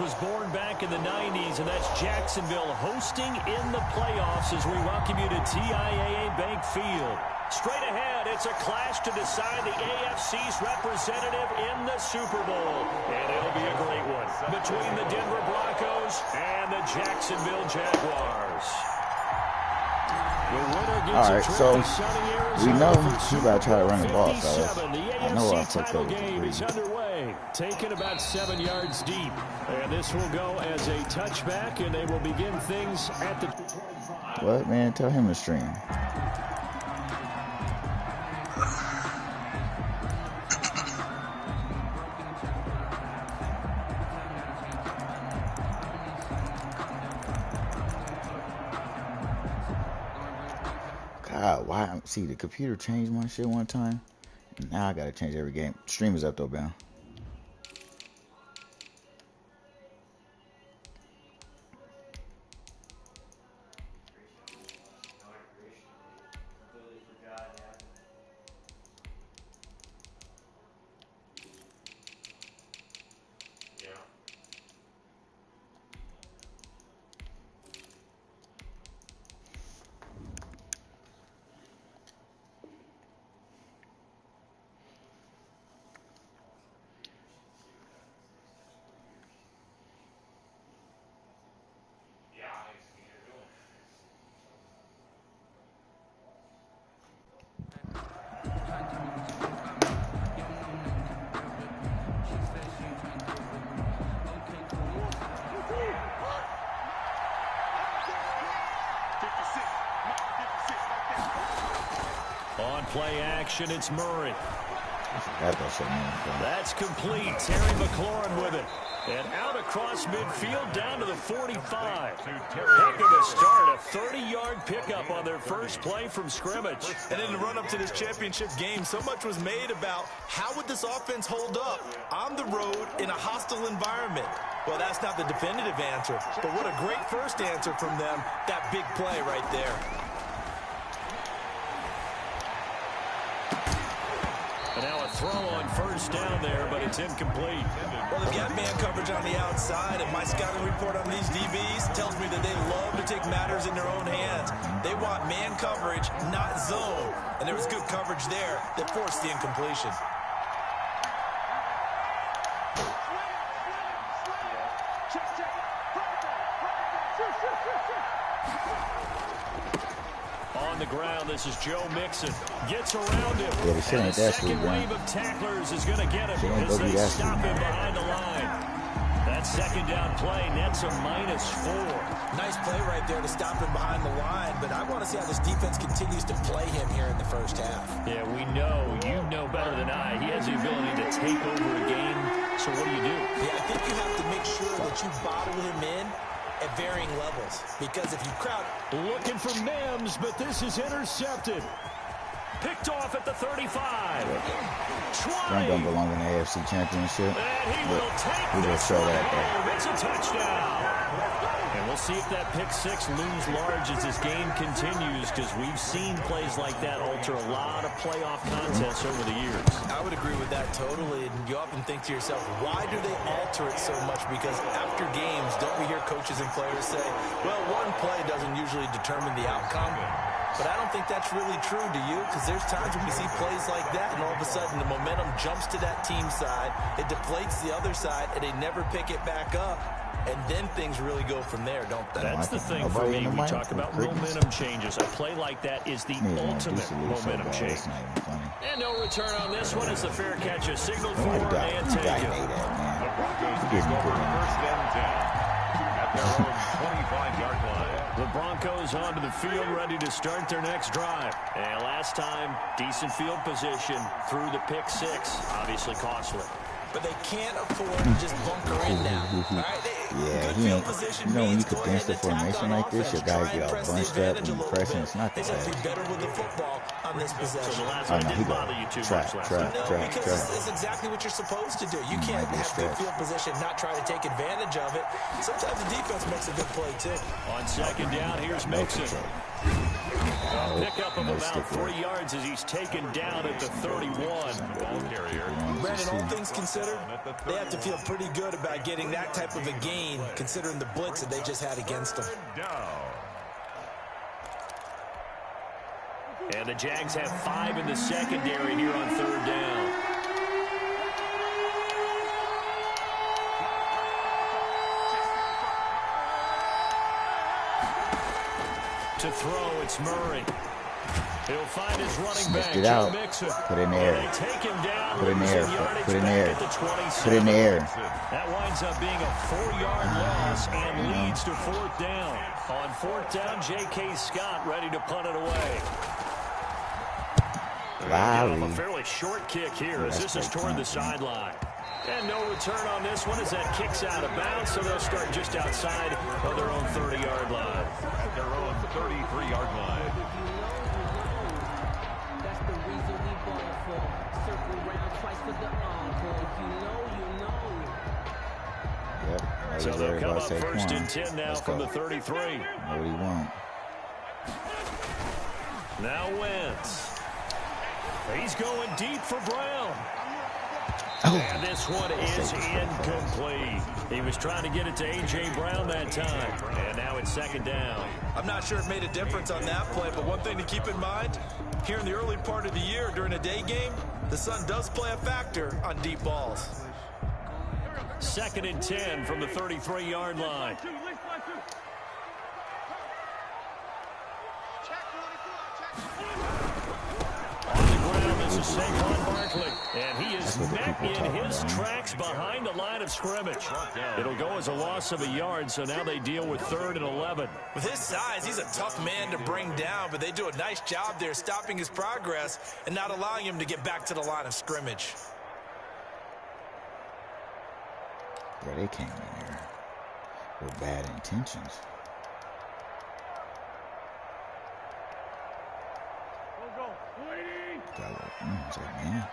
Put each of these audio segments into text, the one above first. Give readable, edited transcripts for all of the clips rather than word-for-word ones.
was born back in the 90s, and that's Jacksonville hosting in the playoffs as we welcome you to TIAA Bank Field. Straight ahead, it's a clash to decide the AFC's representative in the Super Bowl. And it'll be a great one between the Denver Broncos and the Jacksonville Jaguars. All right, so we know he's about to try to run the ball, fellas. I know I fucked up with the underway, taken about 7 yards deep. And this will go as a touchback, and they will begin things at the... What, man? Tell him to stream. God, why? See, the computer changed my shit one time. And now I gotta change every game. Stream is up though, man. On play action, it's Murray. That's complete. Terry McLaurin with it. And out across midfield down to the 45. Heck of a start. A 30-yard pickup on their first play from scrimmage. And in the run-up to this championship game, so much was made about how would this offense hold up on the road in a hostile environment. Well, that's not the definitive answer, but what a great first answer from them. That big play right there. And now a throw on first down there, but it's incomplete. Well, they've got man coverage on the outside, and my scouting report on these DBs tells me that they love to take matters in their own hands. They want man coverage, not zone. And there was good coverage there that forced the incompletion. On the ground, this is Joe Mixon. Gets around him. Yeah, the shit ain't that sweet, man. Second wave of tacklers is going to get him as they stop him behind the line. That second down play nets a -4. Nice play right there to stop him behind the line, but I want to see how this defense continues to play him here in the first half. Yeah, we know. You know better than I. He has the ability to take over a game. So what do you do? Yeah, I think you have to make sure that you bottle him in at varying levels, because if you crowd... Looking for Mims, but this is intercepted. Picked off at the 35. Run don't belong in the AFC Championship. And he will take this one home. It's a touchdown. And we'll see if that pick six looms large as this game continues, because we've seen plays like that alter a lot of playoff contests over the years. I would agree with that totally. And you often think to yourself, why do they alter it so much? Because after games, don't we hear coaches and players say, well, one play doesn't usually determine the outcome. But I don't think that's really true, do you? Because there's times when we see plays like that, and all of a sudden the momentum jumps to that team side, it deflates the other side, and they never pick it back up. And then things really go from there, don't they? That's the thing for me. We talk about momentum changes. A play like that is the ultimate momentum change. And no return on this one as the fair catch is signaled for and taken. The Broncos take over first and 10 at their own 25-yard line. The Broncos onto the field, ready to start their next drive. And last time, decent field position through the pick six. Obviously costly. But they can't afford to just bunker in now. All right? Yeah, you know when you condense the formation like this, your guys get all bunched up and pressing. It's not the best. Better with the football on this possession. Oh, no, he got trap. It's exactly what you're supposed to do. You can't have good field position, not try to take advantage of it. Sometimes the defense makes a good play, too. On second down, here's Mixon. Pickup of about 3 yards as he's taken down at the 31. Brandon, all things considered, they have to feel pretty good about getting that type of a gain, considering the blitz that they just had against them. And the Jags have 5 in the secondary here on 3rd down. To throw, it's Murray. He'll find his running back, it out. Put it in the air. Put it in the air. Put it in the air. Put it in the air. That winds up being a 4-yard loss and leads to 4th down. On 4th down, J.K. Scott ready to punt it away. A fairly short kick here as this is toward the sideline. And no return on this one as that kicks out of bounds, so they'll start just outside of their own 30-yard line. At their own 33-yard line. That's the reason we ball for. Circle round twice for the encore. If you know, you know. Yep. So they'll come up 1st and 10 now from the 33. What do you want? Now Wentz. He's going deep for Brown. And this one is incomplete. He was trying to get it to A.J. Brown that time. And now it's 2nd down. I'm not sure it made a difference on that play, but one thing to keep in mind, here in the early part of the year during a day game, the sun does play a factor on deep balls. 2nd and 10 from the 33-yard line. Saquon Barkley, and he is met in his tracks behind the line of scrimmage. It'll go as a loss of a yard, so now they deal with 3rd and 11. With his size, he's a tough man to bring down, but they do a nice job there stopping his progress and not allowing him to get back to the line of scrimmage. Yeah, they came in here with bad intentions. Is that man?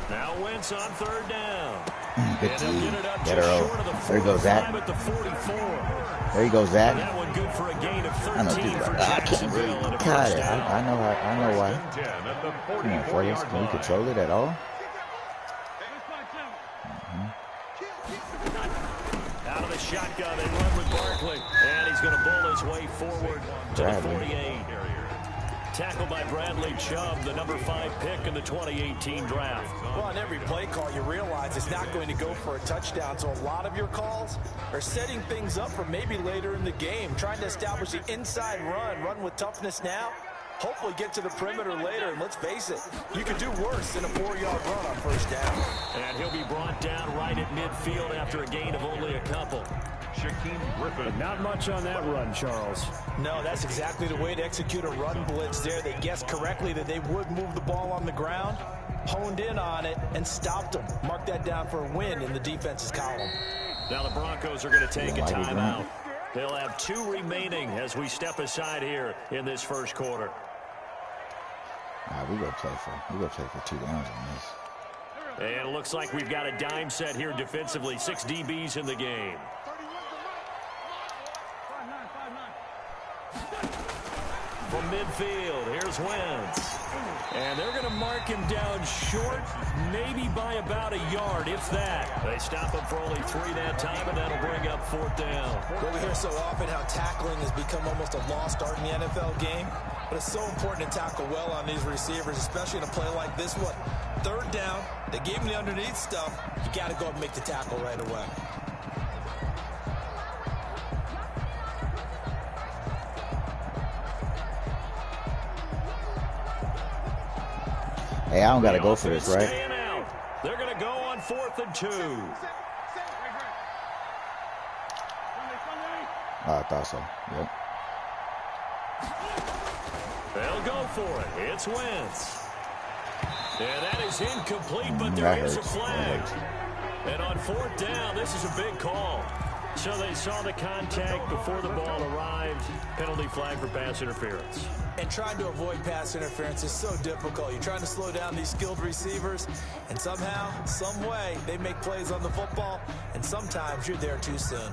Now Wentz on 3rd down. Good to you. There he goes, Zach. There he goes, Zach. That one good for a gain of 13 I know people for I can't really cut it. I know why. Come on, Forrest. Can we control it at all? Out of the shotgun, they run with Barkley. And he's going to bull his way forward to the 48. Tackled by Bradley Chubb, the number 5 pick in the 2018 draft. Well, on every play call, you realize it's not going to go for a touchdown. So a lot of your calls are setting things up for maybe later in the game, trying to establish the inside run with toughness now. Hopefully get to the perimeter later, and let's face it, you could do worse than a 4-yard run on 1st down. And he'll be brought down right at midfield after a gain of only a couple. Shaquem Griffin. Not much on that run, Charles. No, that's exactly the way to execute a run blitz there. They guessed correctly that they would move the ball on the ground, honed in on it, and stopped them. Mark that down for a win in the defense's column. Now the Broncos are going to take a timeout. They'll have 2 remaining as we step aside here in this 1st quarter. We go play for 2 downs on this. And it looks like we've got a dime set here defensively. 6 DBs in the game. From midfield, here's Wentz. And they're going to mark him down short, maybe by about a yard, if that. They stop him for only 3 that time, and that'll bring up 4th down. Well, we hear so often how tackling has become almost a lost art in the NFL game. But it's so important to tackle well on these receivers, especially in a play like this one. 3rd down, they gave him the underneath stuff. You got to go and make the tackle right away. Hey, I don't got to go for this, right? They're going to go on 4th and 2. Oh, I thought so. Yep. They'll go for it. It's Wentz. Yeah, that is incomplete, but there is a flag. And on 4th down, this is a big call. So they saw the contact before the ball arrived. Penalty flag for pass interference. And trying to avoid pass interference is so difficult. You're trying to slow down these skilled receivers, and somehow, some way, they make plays on the football, and sometimes you're there too soon.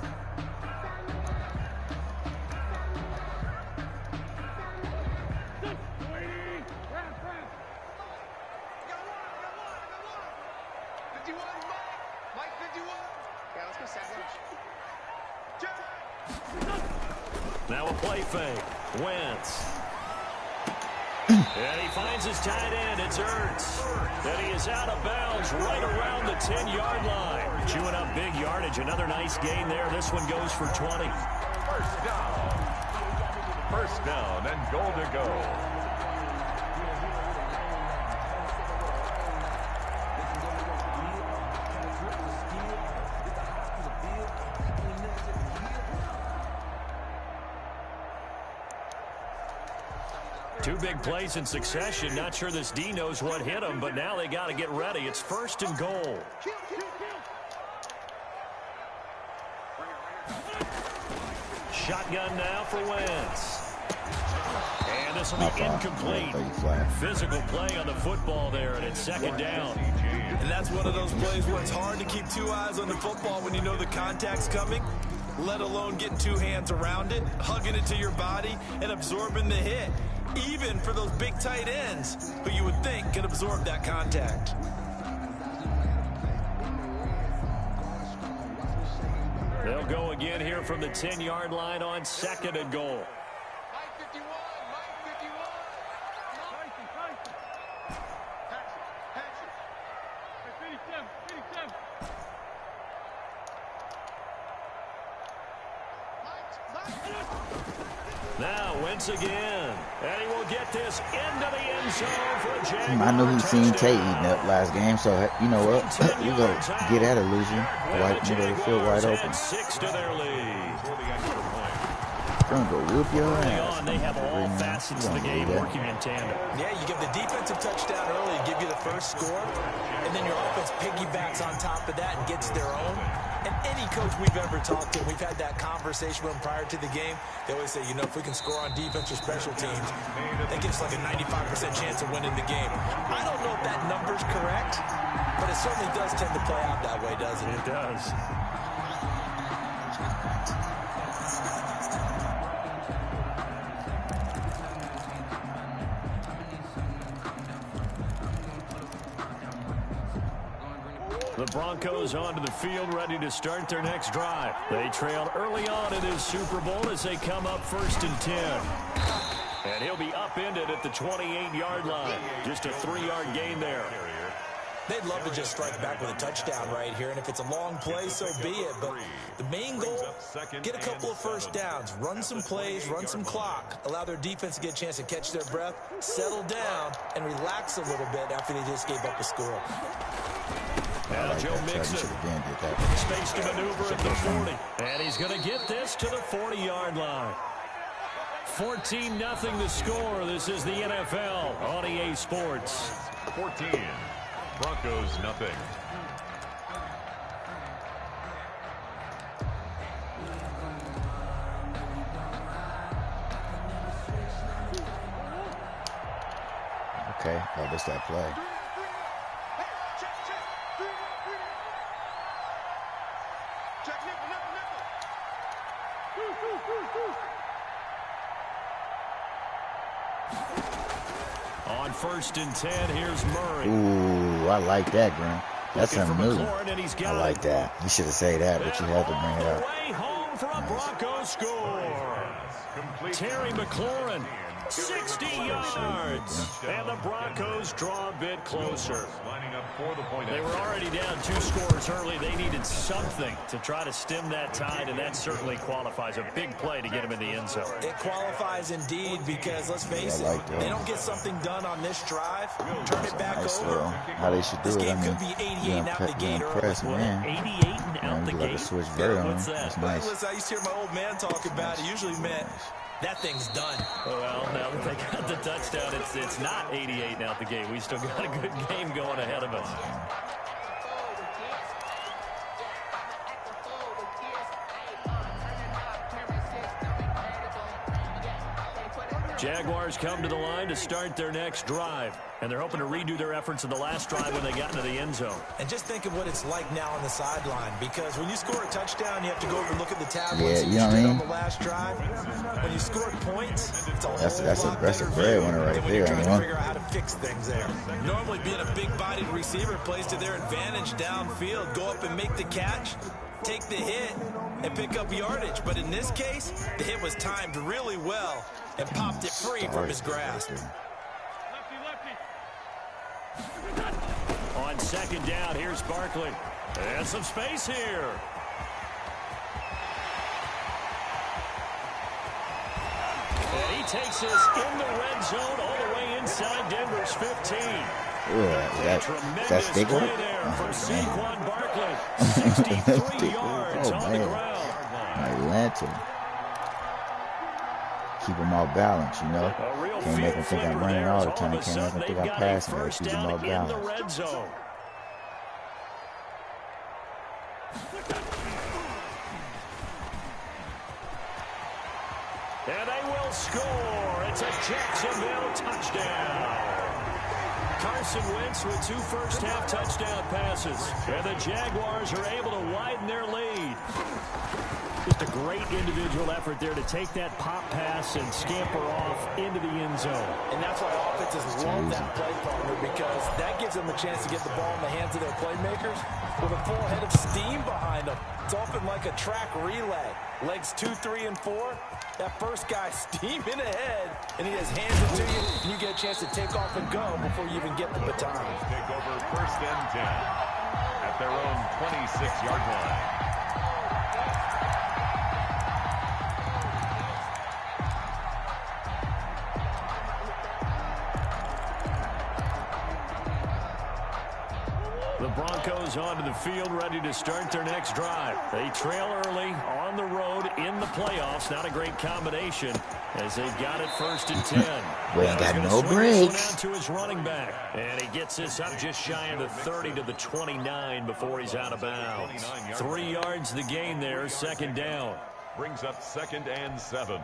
Now a play fake. Wentz. And he finds his tight end. It's Ertz. And he is out of bounds right around the 10-yard line. Chewing up big yardage. Another nice gain there. This one goes for 20. First down. First down and goal to go. Two big plays in succession. Not sure this D knows what hit him, but now they got to get ready. It's first and goal. Shotgun now for Wentz. And this will be incomplete. Physical play on the football there, and it's second down. And that's one of those plays where it's hard to keep two eyes on the football when you know the contact's coming, let alone getting two hands around it, hugging it to your body, and absorbing the hit. Even for those big tight ends who you would think can absorb that contact. They'll go again here from the 10-yard line on second and goal. Now Wentz again, and he will get this into the end zone for a Jaguar. I know he's seen Tay eating up last game, so you know what? We're going to get at it, loser. Middle of the field wide open. 6 to their lead. Gonna go whoop your ass. They have all facets of the game working in tandem. Yeah, you give the defensive touchdown early, give you the first score, and then your offense piggybacks on top of that and gets their own. And any coach we've ever talked to, we've had that conversation with them prior to the game. They always say, you know, if we can score on defense or special teams, that gives like a 95% chance of winning the game. I don't know if that number's correct, but it certainly does tend to play out that way, doesn't it? It does. The Broncos onto the field, ready to start their next drive. They trailed early on in this Super Bowl as they come up 1st and 10. And he'll be upended at the 28-yard line. Just a 3-yard gain there. They'd love to just strike back with a touchdown right here, and if it's a long play, so be it. But the main goal, get a couple of first downs, run some plays, run some clock, allow their defense to get a chance to catch their breath, settle down, and relax a little bit after they just gave up a score. Now Joe Mixon, space to maneuver at the 40, and he's going to get this to the 40-yard line. 14-0 the score. This is the NFL on EA Sports. 14, Broncos nothing. Okay, oh, that's that play. On 1st and 10, here's Murray. Ooh, I like that, Graham. That's something new. I like that. You should have said that, but you had to bring it up. Way home for a Broncos score. Terry McLaurin, 60 yards. And the Broncos draw a bit closer. They were already down 2 scores early. They needed something to try to stem that tide, and that certainly qualifies. A big play to get them in the end zone. It qualifies indeed because, let's face it, they don't get something done on this drive, turn it back over. How they should do this it. game could be 88 and out the gate early. 88 and out the gate. Switch vert on What's that? That's nice. Listen, I used to hear my old man talk about it. Usually meant that thing's done. Well, now that they got the touchdown, it's not 88 and out the gate. We still got a good game going ahead of us. Jaguars come to the line to start their next drive. And they're hoping to redo their efforts in the last drive when they got into the end zone. And just think of what it's like now on the sideline, because when you score a touchdown, you have to go over and look at the tablets. Yeah, you know what I did mean? on the last drive. When you score points, it's a whole lot that's a better breadwinner right than when there. you're trying You to know? figure out how to fix things there. Normally, being a big-bodied receiver plays to their advantage downfield. Go up and make the catch, take the hit, and pick up yardage. But in this case, the hit was timed really well and popped it free from his grasp. On second down, here's Barkley. And some space here. And he takes this in the red zone all the way inside Denver's 15. That's Stickler? Play there from Saquon Barkley. 63 yards on the ground. Atlanta. Keep them off balance, you know. Can't make them think I'm running all the time. Can't make them think I'm passing. Gotta keep them off balance. Red zone. And they will score. It's a Jacksonville touchdown. Carson Wentz with 2 first-half touchdown passes. And the Jaguars are able to widen their lead. Just a great individual effort there to take that pop pass and scamper off into the end zone. And that's why offenses love that play partner, because that gives them a chance to get the ball in the hands of their playmakers with a full head of steam behind them. It's often like a track relay. Legs 2, 3, and 4. That first guy steaming ahead, and he just hands it to you, and you get a chance to take off and go before you even get the baton. Take over 1st and 10 at their own 26-yard line. The Broncos onto the field, ready to start their next drive. They trail early on the road in the playoffs. Not a great combination as they got it 1st and 10. We ain't got no breaks. To his running back, and he gets this up just shy of the 30 to the 29 before he's out of bounds. 3 yards the gain there, 2nd down. Brings up 2nd and 7.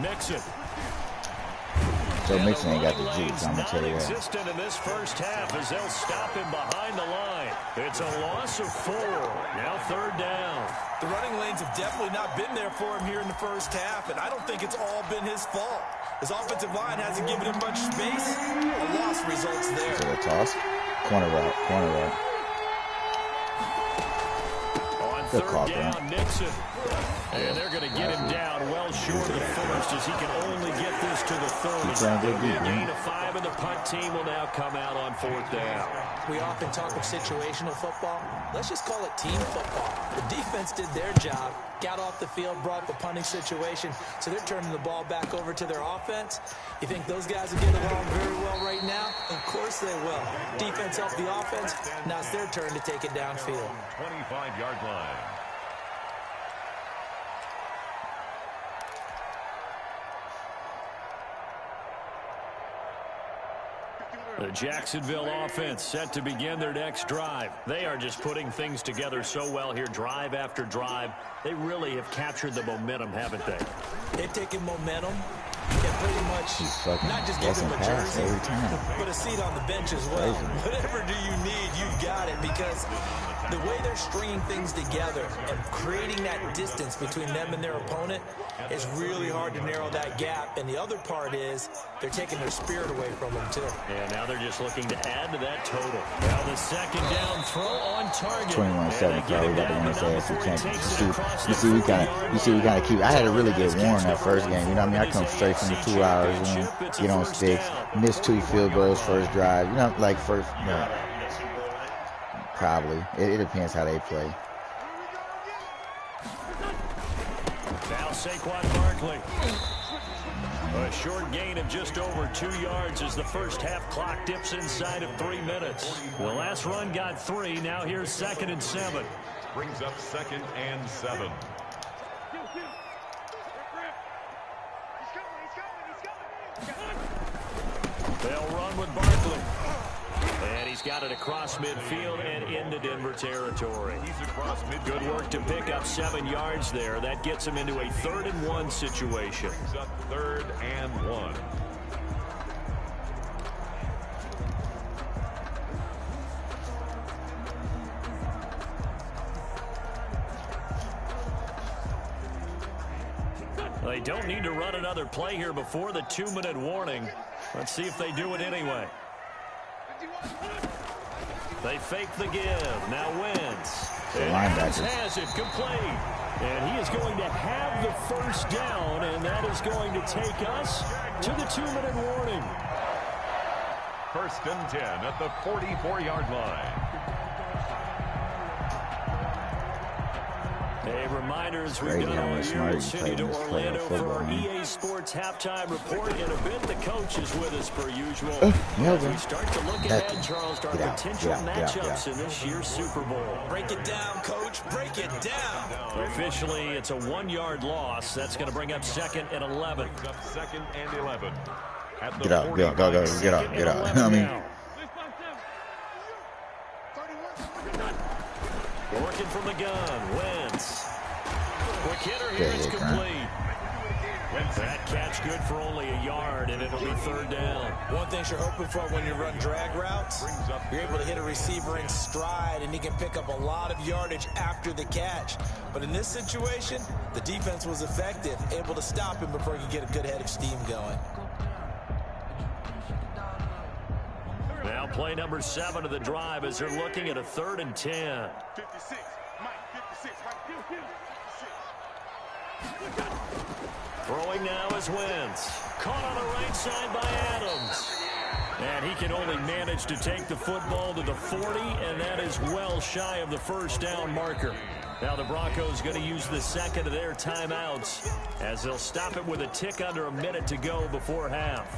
Mixon. Joe Mixon ain't got the juice, I'm going to tell you that. Non-existent in this first half as they'll stop him behind the line. It's a loss of 4. Now 3rd down. The running lanes have definitely not been there for him here in the first half, and I don't think it's all been his fault. His offensive line hasn't given him much space. A loss results there. So a toss. Corner route. On 3rd down, Nixon. And they're going to get him down well short of the 1st as he can only get this to the 30. A gain of 5, and the punt team will now come out on 4th down. We often talk of situational football. Let's just call it team football. The defense did their job, got off the field, brought the punting situation, so they're turning the ball back over to their offense. You think those guys will get along very well right now? Of course they will. Defense helped the offense. Now it's their turn to take it downfield. 25-yard line. The Jacksonville offense set to begin their next drive. They are just putting things together so well here, drive after drive. They really have captured the momentum, haven't they? They've taken momentum and pretty much not just give them a jersey, but a seat on the bench as well. Whatever do you need, you've got it, because the way they're stringing things together and creating that distance between them and their opponent is really hard to narrow that gap. And the other part is they're taking their spirit away from them, too. And now they're just looking to add to that total. Now the 2nd down throw on target. 21-7, probably got to win his ass if championship. You see, we kind of keep. I had to really get warned that first game. You know what I mean? I come straight from the 2 hours and get on sticks, miss 2 field goals first drive. You know, like first. You know, probably. It depends how they play. Now Saquon Barkley. A short gain of just over 2 yards as the first half clock dips inside of 3 minutes. The last run got 3. Now here's 2nd and 7. Brings up 2nd and 7. They'll run with Barkley. And he's got it across midfield and into Denver territory. Good work to pick up 7 yards there. That gets him into a 3rd and 1 situation. 3rd and 1. They don't need to run another play here before the 2-minute warning. Let's see if they do it anyway. They fake the give. Now Wentz. Adams has it complete. And he is going to have the first down, and that is going to take us to the 2-minute warning. 1st and 10 at the 44-yard line. A reminder as we go here in City to Orlando for our EA Sports halftime report. In a bit, the coach is with us per usual. As we start to look ahead, Charles, to our potential matchups in this year's Super Bowl. Break it down, Coach. Break it down. Officially, it's a 1-yard loss. That's going to bring up 2nd and 11. 2nd and 11. Get out, go, get out. I mean, working from the gun, Wentz. Quick hitter here, it's complete. That catch good for only a yard, and it'll be 3rd down. One thing you're hoping for when you run drag routes, you're able to hit a receiver in stride, and he can pick up a lot of yardage after the catch. But in this situation, the defense was effective, able to stop him before he could get a good head of steam going. Now play number 7 of the drive as they're looking at a 3rd and 10. 56, Mike, 56, Mike, 56. Throwing now is Wentz. Caught on the right side by Adams. And he can only manage to take the football to the 40, and that is well shy of the 1st down marker. Now the Broncos going to use the 2nd of their timeouts as they'll stop it with a tick under a minute to go before half.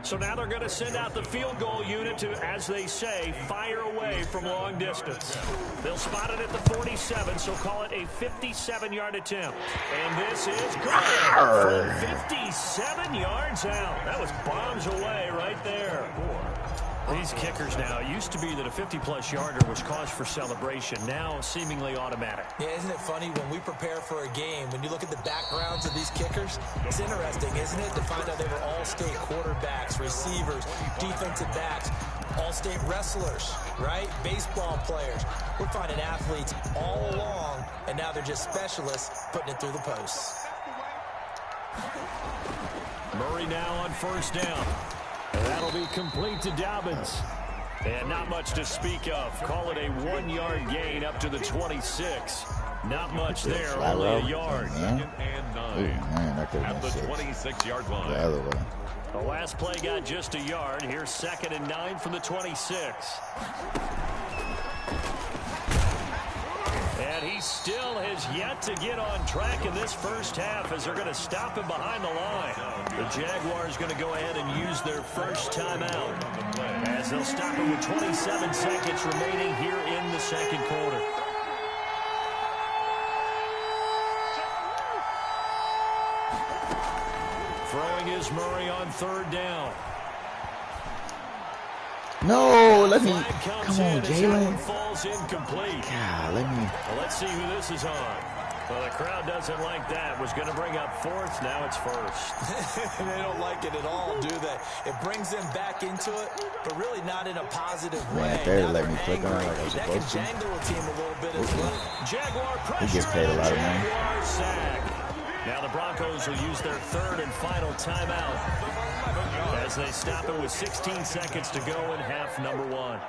So now they're going to send out the field goal unit to, as they say, fire away from long distance. They'll spot it at the 47, so call it a 57-yard attempt. And this is good from 57 yards out. That was bombs away right there. These kickers now, it used to be that a 50-plus yarder was cause for celebration. Now seemingly automatic. Yeah, isn't it funny when we prepare for a game, when you look at the backgrounds of these kickers, it's interesting, isn't it, to find out they were all-state quarterbacks, receivers, defensive backs, all-state wrestlers, right? Baseball players. We're finding athletes all along, and now they're just specialists putting it through the posts. Murray now on 1st down. And that'll be complete to Dobbins. And not much to speak of. Call it a 1-yard gain up to the 26. Not much there, only a yard. Second and 9. Ooh, man, that could have At been the 6. 26-yard line. The other way. The last play got just a yard. Here's 2nd and 9 from the 26. And he still has yet to get on track in this first half as they're going to stop him behind the line. The Jaguars going to go ahead and use their first timeout as they'll stop him with 27 seconds remaining here in the 2nd quarter. Throwing is Murray on 3rd down. No, let me. Come on, Jalen. Falls incomplete. God, let me. Well, let's see who this is on. Well, the crowd doesn't like that. Was going to bring up 4th. Now it's 1st. They don't like it at all, do they? It brings them back into it, but really not in a positive way. Man, they let me click on it like I was that supposed can to. jangle a team a little bit as well. Jaguar pressure. He gets paid a lot of money. Jaguar sack. Now the Broncos will use their 3rd and final timeout as they stop it with 16 seconds to go in half number 1.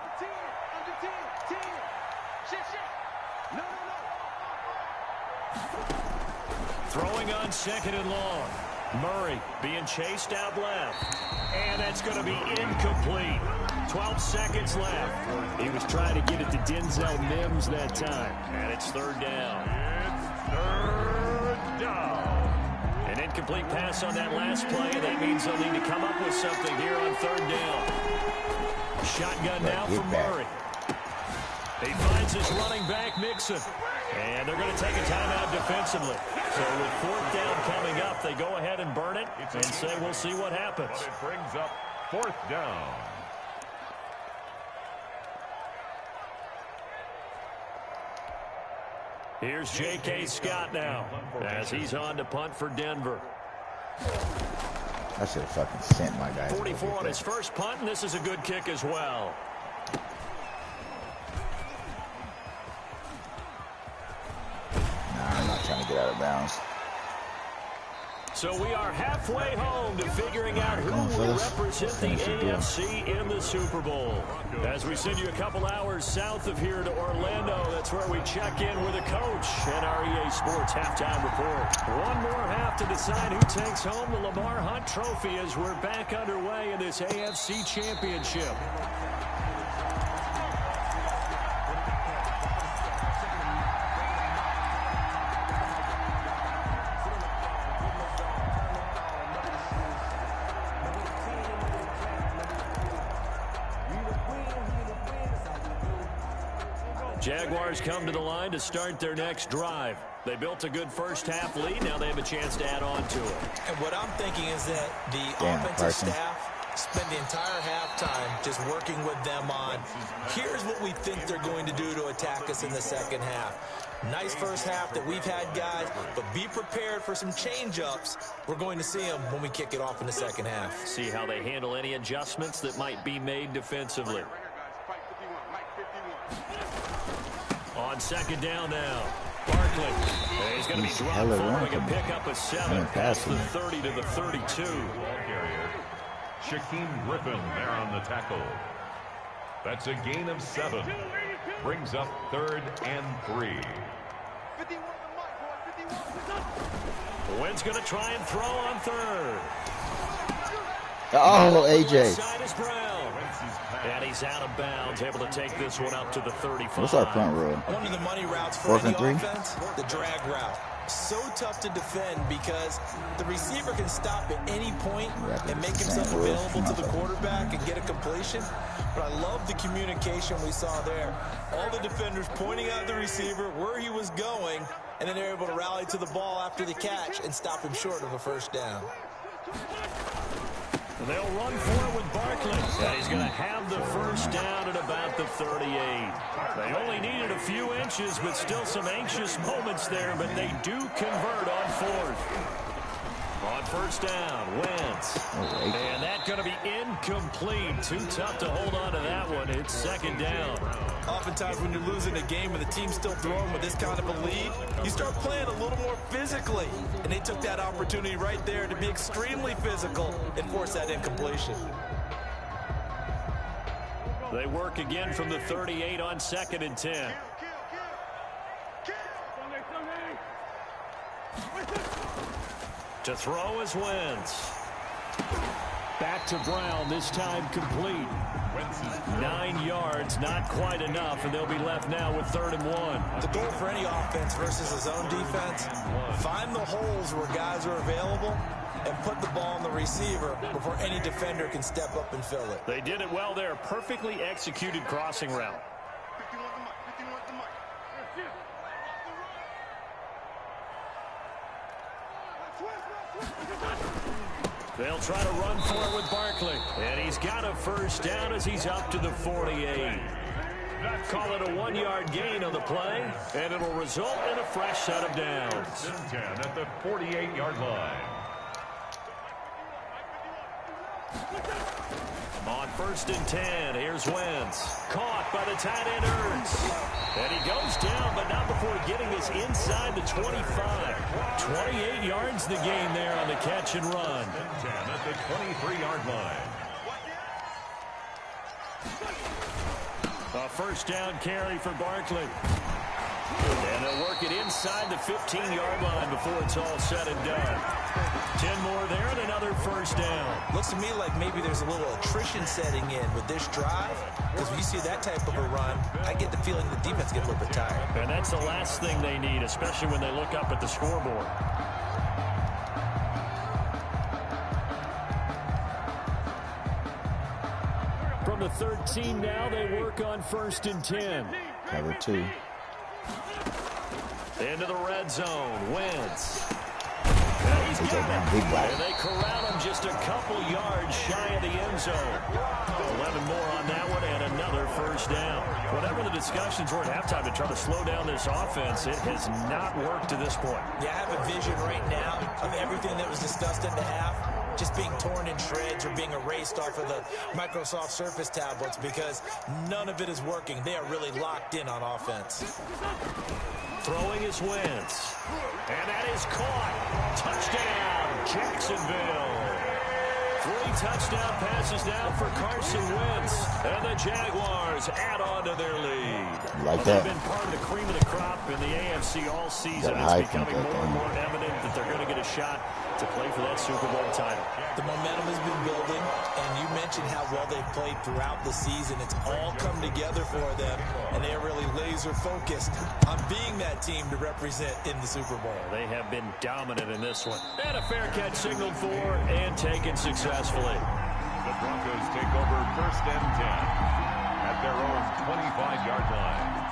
Throwing on 2nd and long. Murray being chased out left. And that's going to be incomplete. 12 seconds left. He was trying to get it to Denzel Mims that time. And it's third down. It's third down. An incomplete pass on that last play. That means they'll need to come up with something here on third down. Shotgun now for Murray. He finds his running back, Mixon. And they're going to take a timeout defensively. So with fourth down coming up, they go ahead and burn it and say we'll see what happens. But it brings up fourth down. Here's J.K. Scott now as he's on to punt for Denver. I should have fucking sent my guy. 44 on his first punt, and this is a good kick as well. Nah, I'm not trying to get out of bounds. So we are halfway home to figuring out who will represent the AFC in the Super Bowl. As we send you a couple hours south of here to Orlando, that's where we check in with a coach and our EA Sports halftime report. One more half to decide who takes home the Lamar Hunt Trophy as we're back underway in this AFC Championship. Jaguars come to the line to start their next drive. They built a good first-half lead. Now they have a chance to add on to it. And what I'm thinking is that the offensive staff spend the entire halftime just working with them on, here's what we think they're going to do to attack us in the second half. Nice first half that we've had, guys, but be prepared for some change-ups. We're going to see them when we kick it off in the second half. See how they handle any adjustments that might be made defensively. On second down now, Barkley. He's going to be dropped following a pickup of 7 past the 30 to the 32. Ball carrier, Shaquem Griffin there on the tackle. That's a gain of 7. Brings up 3rd and 3. Wynn's going to try and throw on third. Oh, AJ. Side is Brown. And he's out of bounds, able to take this one up to the 35. What's our punt rule? One of the money routes for any offense, the drag route. So tough to defend because the receiver can stop at any point and make himself available to the quarterback and get a completion. But I love the communication we saw there. All the defenders pointing out the receiver, where he was going, and then they're able to rally to the ball after the catch and stop him short of a first down. They'll run for it with Barkley. And he's going to have the first down at about the 38. They only needed a few inches, but still some anxious moments there, but they do convert on fourth. On first down, Wentz. And that's going to be incomplete. Too tough to hold on to that one. It's second down. Oftentimes when you're losing a game and the team's still throwing with this kind of a lead, you start playing a little more physically. And they took that opportunity right there to be extremely physical and force that incompletion. They work again from the 38 on 2nd and 10. To throw is Wentz. Back to Brown, this time complete. 9 yards, not quite enough, and they'll be left now with 3rd and 1. The goal for any offense versus his own defense, find the holes where guys are available and put the ball on the receiver before any defender can step up and fill it. They did it well there. Perfectly executed crossing route. They'll try to run for it with Barkley. And he's got a first down as he's up to the 48. Call it a 1-yard gain on the play, and it'll result in a fresh set of downs. 10 at the 48-yard line. On 1st and 10, here's Wentz. Caught by the tight end Ertz. And he goes down, but not before getting this inside the 25. 28 yards the gain there on the catch and run. 10 at the 23-yard line. A first down carry for Barkley. And they'll work it inside the 15-yard line before it's all said and done. 10 more there and another first down. Looks to me like maybe there's a little attrition setting in with this drive, because when you see that type of a run, I get the feeling the defense gets a little bit tired. And that's the last thing they need, especially when they look up at the scoreboard. From the 13 now, they work on 1st and 10. Cover 2. Into the red zone. Wentz. He's and they corral him just a couple yards shy of the end zone. 11 more on that one and another first down. Whatever the discussions were at halftime to try to slow down this offense, it has not worked to this point. Yeah, I have a vision right now of everything that was discussed in the half just being torn in shreds or being erased off of the Microsoft Surface tablets, because none of it is working. They are really locked in on offense. Throwing is Wentz. And that is caught. Touchdown, Jacksonville. 3 touchdown passes now for Carson Wentz. And the Jaguars add on to their lead. Like that. They've been part of the cream of the crop in the AFC all season. It's becoming more and more evident that they're going to get a shot to play for that Super Bowl title. The momentum has been building, and you mentioned how well they've played throughout the season. It's all come together for them, and they are really laser focused on being that team to represent in the Super Bowl. They have been dominant in this one. And a fair catch signaled for and taken successfully. The Broncos take over 1st and 10 at their own 25-yard line.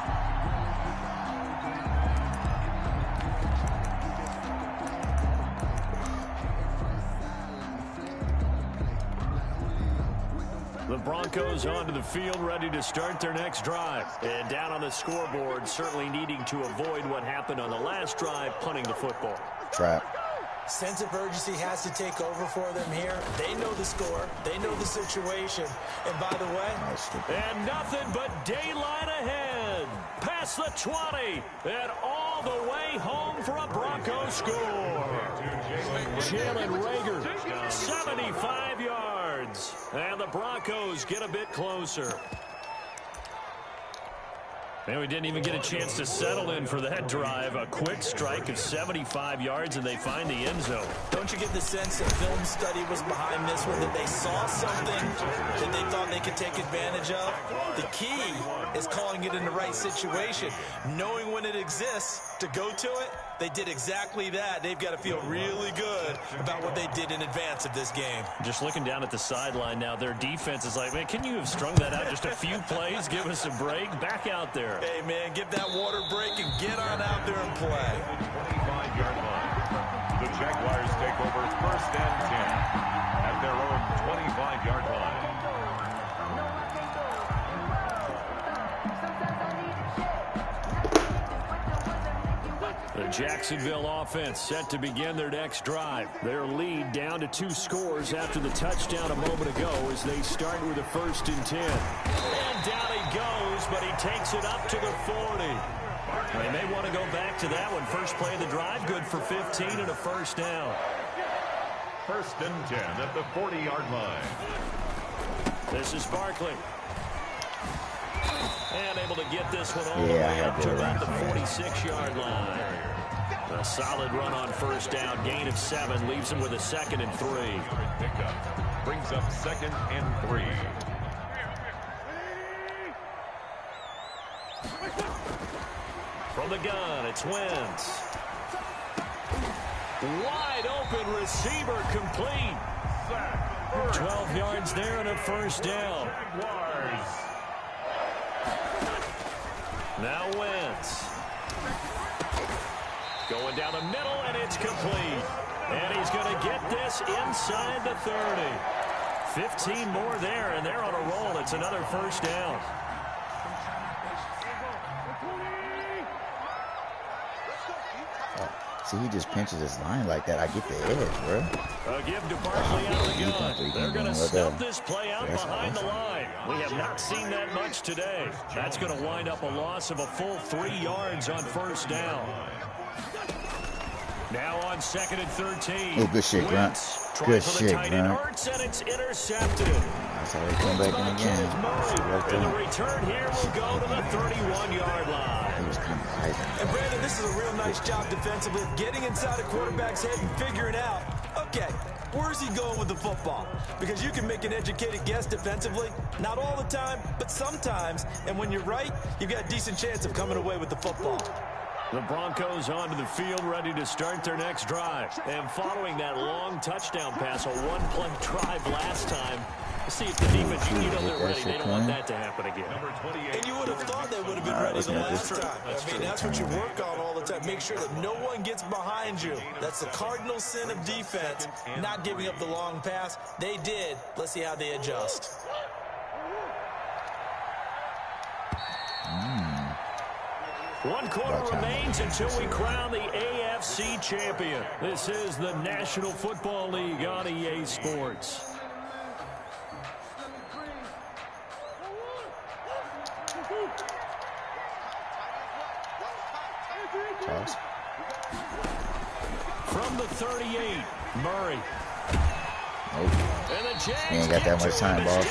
The Broncos onto the field, ready to start their next drive. And down on the scoreboard, certainly needing to avoid what happened on the last drive, punting the football. Trap. Sense of urgency has to take over for them here. They know the score. They know the situation. And by the way, and nothing but daylight ahead. Past the 20 and all the way home for a Broncos score. Jalen Reagor, 75 yards. And the Broncos get a bit closer. And we didn't even get a chance to settle in for that drive. A quick strike of 75 yards, and they find the end zone. Don't you get the sense that film study was behind this one, that they saw something that they thought they could take advantage of? The key is calling it in the right situation, knowing when it exists to go to it. They did exactly that. They've got to feel really good about what they did in advance of this game. Just looking down at the sideline now, their defense is like, man, can you have strung that out just a few plays? Give us a break. Back out there. Hey, man, give that water break and get on out there and play. 25-yard line. The Jaguars take over 1st and 10 at their own 25-yard line. The Jacksonville offense set to begin their next drive. Their lead down to 2 scores after the touchdown a moment ago as they start with a 1st and 10. And down he goes, but he takes it up to the 40. They may want to go back to that one. First play of the drive, good for 15 and a first down. 1st and 10 at the 40-yard line. This is Barkley. And able to get this one all the way up to about the 46-yard line. A solid run on first down. Gain of 7 leaves him with a 2nd and 3. Pickup brings up 2nd and 3. From the gun, it's Wentz. Wide open receiver complete. 12 yards there and a first down. Now Wentz. Going down the middle, and it's complete. And he's going to get this inside the 30. 15 more there, and they're on a roll. It's another first down. See, he just pinches his line like that. I get the edge, bro. A give to Barkley out of the gun. They're going to snuff this play out behind the line. We have not seen that much today. That's going to wind up a loss of a full 3 yards on first down. Now on 2nd and 13. Oh, good shit, Grunt. Good shit, Grunt. And it's intercepted. So they come back in again. And the return here will go to the 31-yard line. He was kind of hiding. And Brandon, this is a real nice job defensively of getting inside a quarterback's head and figuring out, okay, where's he going with the football? Because you can make an educated guess defensively, not all the time, but sometimes. And when you're right, you've got a decent chance of coming away with the football. The Broncos onto the field, ready to start their next drive. And following that long touchdown pass, a one-play drive last time, see if the defense, they're ready. They don't want that to happen again. And you would have thought they would have been ready the last time. I mean, that's what you work on all the time. Make sure that no one gets behind you. That's the cardinal sin of defense, not giving up the long pass. They did. Let's see how they adjust. One quarter remains until we crown the AFC champion. This is the National Football League on EA Sports. Toss. From the 38, Murray. Nope. And the Jags He ain't got that much time, boss.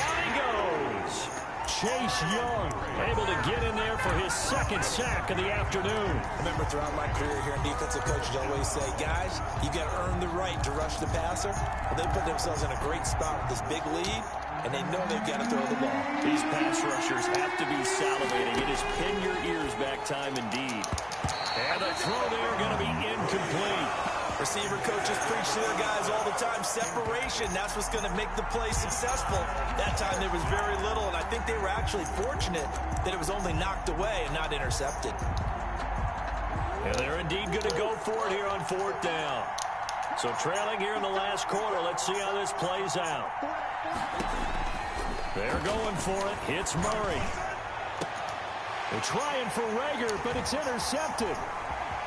Chase Young able to get in there for his second sack of the afternoon. Remember, throughout my career here in defensive coaches always say, guys, you got to earn the right to rush the passer. Well, they put themselves in a great spot with this big lead, and they know they've got to throw the ball. These pass rushers have to be salivating. It is pin your ears back time indeed. And the throw there going to be incomplete. Receiver coaches preach to their guys all the time. Separation, that's what's going to make the play successful. That time there was very little, and I think they were actually fortunate that it was only knocked away and not intercepted. And they're indeed going to go for it here on fourth down. So trailing here in the last quarter, let's see how this plays out. They're going for it. Hits Murray. They're trying for Rager, but it's intercepted.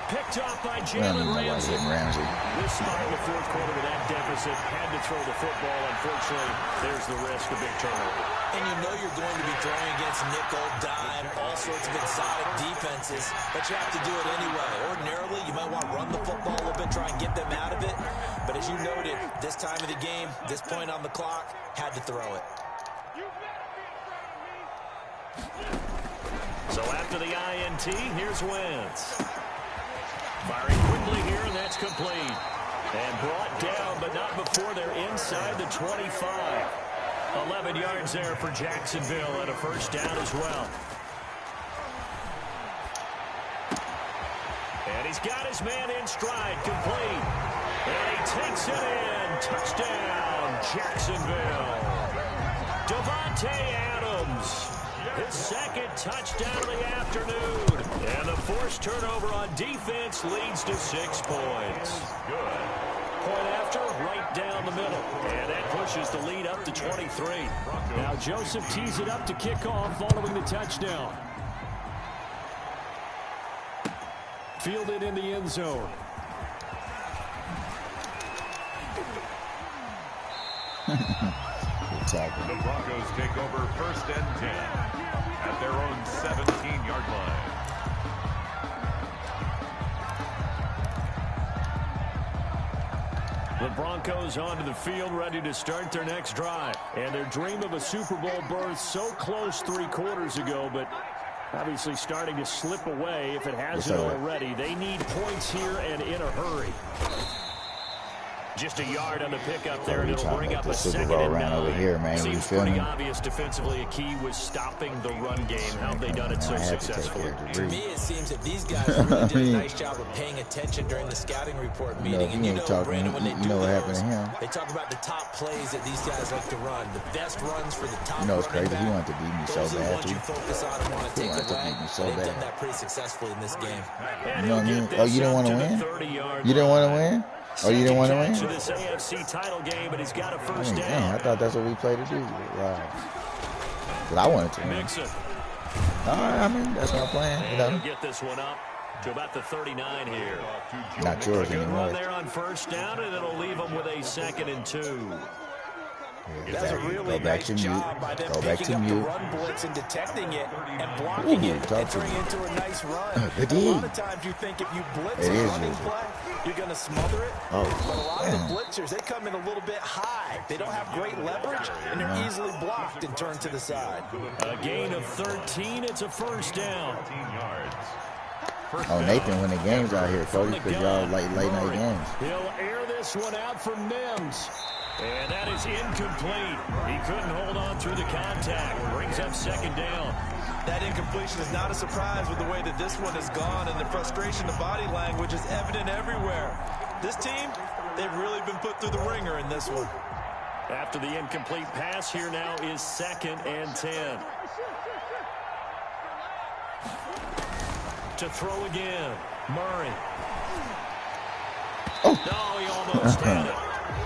Picked off by Jalen Ramsey. This spot in the fourth quarter with that deficit, had to throw the football. Unfortunately, there's the risk of big turnover. And you know you're going to be throwing against nickel, dime, all sorts of exotic defenses, but you have to do it anyway. Ordinarily, you might want to run the football a little bit, try and get them out of it. But as you noted, this time of the game, this point on the clock, had to throw it. So after the INT, here's Wentz. Firing quickly here, and that's complete. And brought down, but not before they're inside the 25. 11 yards there for Jacksonville, and a first down as well. And he's got his man in stride, complete. And he takes it in. Touchdown, Jacksonville. Devontae Adams. His second touchdown of the afternoon. And the forced turnover on defense leads to 6 points. Good. Point after, right down the middle. And that pushes the lead up to 23. Now Joseph tees it up to kick off following the touchdown. Fielded in the end zone. The Broncos take over first and 10 at their own 17-yard line. The Broncos onto the field, ready to start their next drive. And their dream of a Super Bowl berth so close 3 quarters ago, but obviously starting to slip away if it hasn't already. They need points here and in a hurry. Just a yard on the pickup there, and it'll bring up a second and 9. Over here, man. Seems pretty obvious defensively. A key was stopping the run game. How have they done it so successfully? To me, it seems that these guys really did a nice job of paying attention during the scouting report meeting. And you know, Brandon, when they do those, they talk about the top plays that these guys like to run, the best runs for the top. You know, it's crazy. He wanted to beat me so bad. Those are the ones you focus on and want to take away. They've done that pretty successfully in this game. You know what I mean? Oh, you didn't want to win? You didn't want to win? Oh, you didn't want to win? This AFC title game, but he's got a first down. Man, I thought that's what we played to do. Right. But I wanted to win. All right, I mean, that's my plan. You know? Get this one up to about the 39 here. Not yours anymore. Run there on first down, and it'll leave them with a 2nd and 2. That's a really nice job by them picking up the run blitz and detecting it and blocking it and turning it into a nice run. A lot of times you think if you blitz a running play, you're going to smother it. But a lot of the blitzers, they come in a little bit high. They don't have great leverage, and they're easily blocked and turned to the side. A gain of 13. It's a first down. Oh, Nathan winning games out here, Cody, because y'all late night games. He'll air this one out for Mims. And that is incomplete. He couldn't hold on through the contact. Brings up second down. That incompletion is not a surprise with the way that this one has gone, and the frustration, the body language is evident everywhere. This team, they've really been put through the ringer in this one. After the incomplete pass, here now is 2nd and 10. To throw again, Murray. No, he almost had it.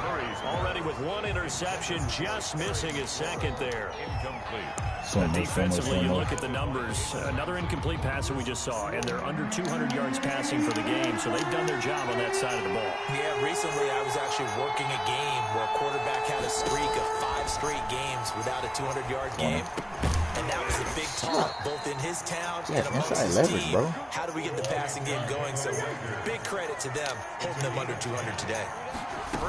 Murray's already with one interception, just missing his second there. Incomplete. Defensively, you look at the numbers. Another incomplete pass that we just saw, and they're under 200 yards passing for the game, so they've done their job on that side of the ball. Yeah, recently I was actually working a game where a quarterback had a streak of 5 straight games without a 200-yard game. And that was a big talk, both in his town and amongst his team. Bro. How do we get the passing game going? So big credit to them, holding them under 200 today.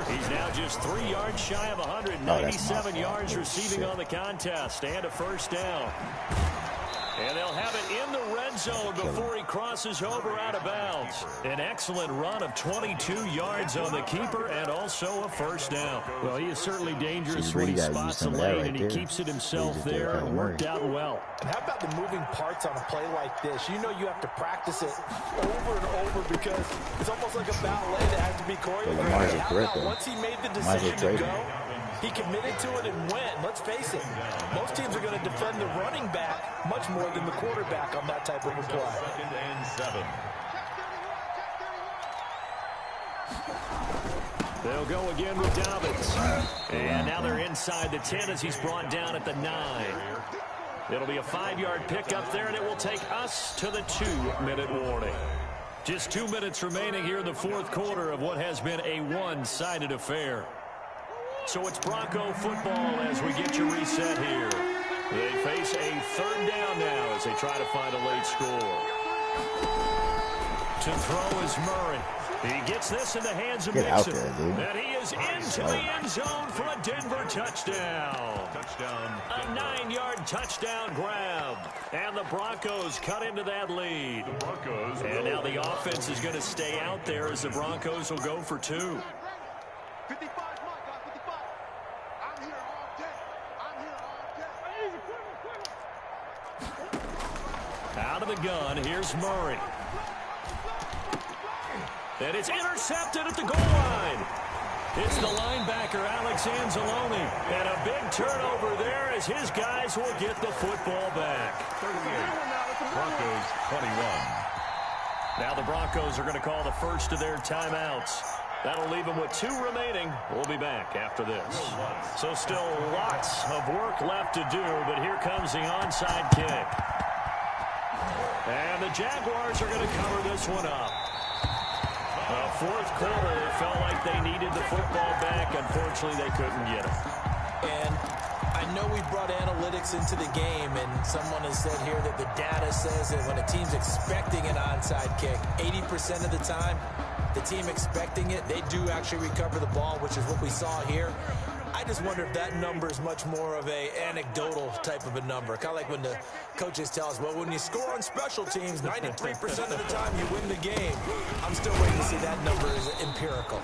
He's now just 3 yards shy of 197 yards receiving on the contest, and a first down. And they'll have it in the red zone before he crosses over out of bounds. An excellent run of 22 yards on the keeper and also a first down. Well, he is certainly dangerous when he spots the lane, and he keeps it himself there. It worked out well. And how about the moving parts on a play like this? You know you have to practice it over and over because it's almost like a ballet that has to be choreographed. Once he made the decision to go, he committed to it and went. Let's face it, most teams are going to defend the running back much more than the quarterback on that type of a play. 2nd and 7. They'll go again with Dobbins. And now they're inside the 10 as he's brought down at the 9. It'll be a 5-yard pickup there, and it will take us to the 2-minute warning. Just 2 minutes remaining here in the fourth quarter of what has been a one-sided affair. So it's Bronco football as we get you reset here. They face a 3rd down now as they try to find a late score. To throw is Murray. He gets this in the hands of Mixon. And he is into the end zone for a Denver touchdown. A 9-yard touchdown grab. And the Broncos cut into that lead. And now the offense is going to stay out there as the Broncos will go for 2. Out of the gun, here's Murray. And it's intercepted at the goal line. It's the linebacker, Alex Anzalone. And a big turnover there as his guys will get the football back. 38. Broncos 21. Now the Broncos are going to call the first of their timeouts. That'll leave them with 2 remaining. We'll be back after this. So still lots of work left to do, but here comes the onside kick. And the Jaguars are going to cover this one up. Fourth quarter, it felt like they needed the football back. Unfortunately, they couldn't get it. And I know we brought analytics into the game, and someone has said here that the data says that when a team's expecting an onside kick, 80% of the time, the team expecting it, they do actually recover the ball, which is what we saw here. I just wonder if that number is much more of a anecdotal type of a number. Kind of like when the coaches tell us, well, when you score on special teams, 93% of the time you win the game. I'm still waiting to see that number is empirical.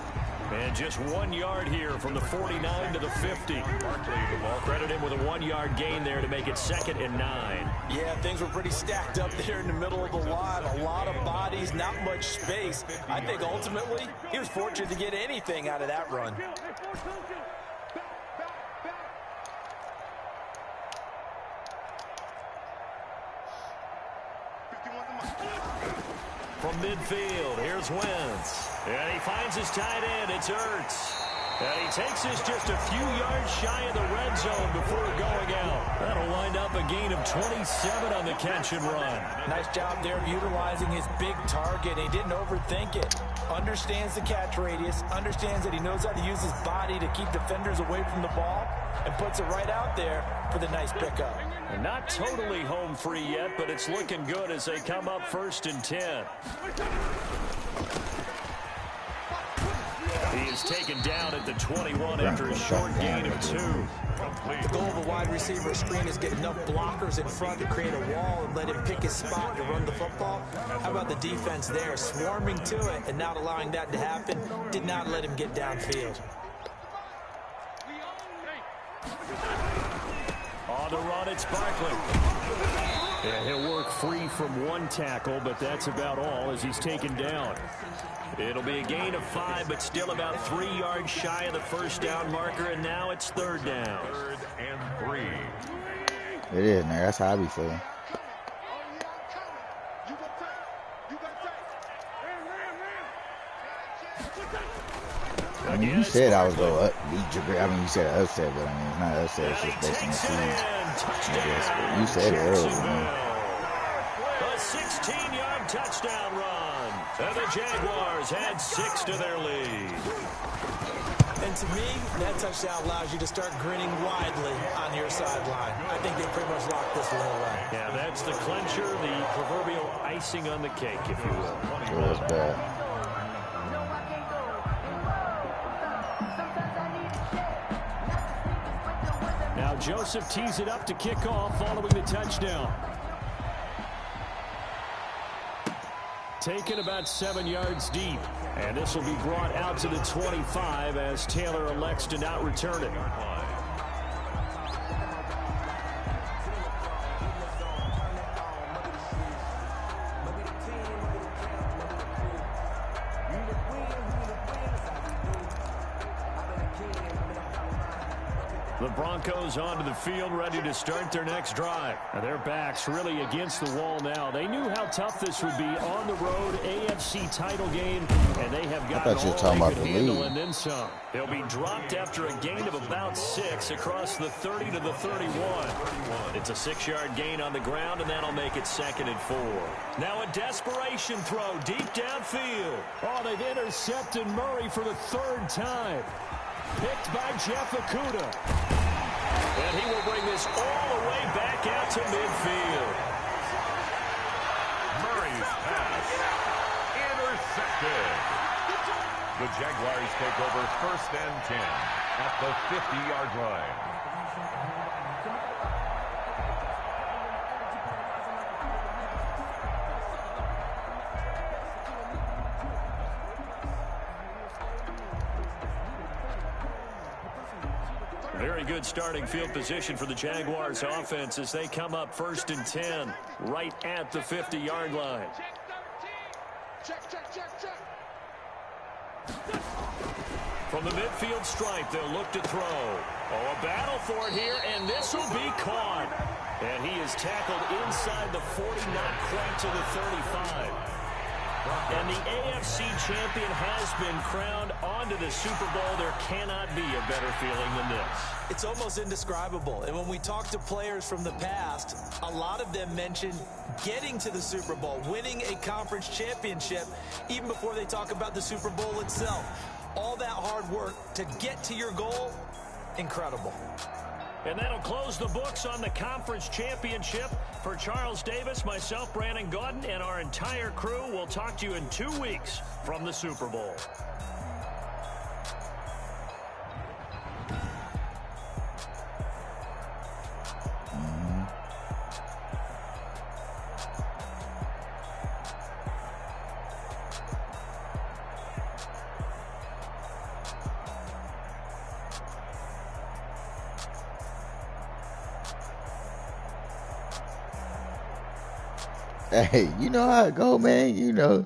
And just 1 yard here from the 49 to the 50. Credit him with a 1-yard gain there to make it 2nd and 9. Yeah, things were pretty stacked up there in the middle of the line. A lot of bodies, not much space. I think ultimately he was fortunate to get anything out of that run. From midfield, here's Wentz. And he finds his tight end, it's Ertz. And he takes this just a few yards shy of the red zone before going out. That'll wind up a gain of 27 on the catch and run. Nice job there of utilizing his big target. He didn't overthink it. Understands the catch radius, understands that he knows how to use his body to keep defenders away from the ball. and puts it right out there for the nice pickup. And not totally home free yet, but it's looking good as they come up 1st and 10. He is taken down at the 21 after a short gain of 2. The goal of a wide receiver screen is get enough blockers in front to create a wall and let him pick his spot to run the football. How about the defense there, swarming to it and not allowing that to happen? Did not let him get downfield. On the run, it's Barkley. Yeah, he'll work free from 1 tackle, but that's about all as he's taken down. It'll be a gain of 5, but still about 3 yards shy of the 1st down marker, and now it's 3rd down. 3rd and 3. It is, man. That's how I be feeling. I mean, you said I was going to beat your. I mean, you said an upset, but I mean, it's not an upset. It's just based on the season. I guess, but you said it earlier, man. A 16-yard touchdown run. And the Jaguars add 6 to their lead. And to me, that touchdown allows you to start grinning widely on your sideline. I think they pretty much locked this one away. Yeah, that's the clincher, the proverbial icing on the cake, if you will. Yeah, that's bad. Now Joseph tees it up to kick off following the touchdown. Taken about 7 yards deep. And this will be brought out to the 25 as Taylor elects to not return it. The Broncos onto the field, ready to start their next drive. Now their backs really against the wall now. They knew how tough this would be on the road, AFC title game, and they have got all they could handle and then some. They'll be dropped after a gain of about 6 across the 30 to the 31. It's a 6-yard gain on the ground, and that'll make it 2nd and 4. Now a desperation throw deep downfield. Oh, they've intercepted Murray for the 3rd time. Picked by Jeff Okudah. And he will bring this all the way back out to midfield. Murray's pass intercepted. The Jaguars take over 1st and 10 at the 50-yard line. Very good starting field position for the Jaguars offense as they come up 1st and 10 right at the 50-yard line. From the midfield stripe, they'll look to throw. Oh, a battle for it here, and this will be caught. And he is tackled inside the 40, not quite to the 35. And the AFC champion has been crowned onto the Super Bowl. There cannot be a better feeling than this. It's almost indescribable. And when we talk to players from the past, a lot of them mention getting to the Super Bowl, winning a conference championship, even before they talk about the Super Bowl itself. All that hard work to get to your goal, incredible. And that'll close the books on the conference championship. For Charles Davis, myself, Brandon Gordon, and our entire crew, we'll talk to you in 2 weeks from the Super Bowl. Hey, you know how it go, man. You know.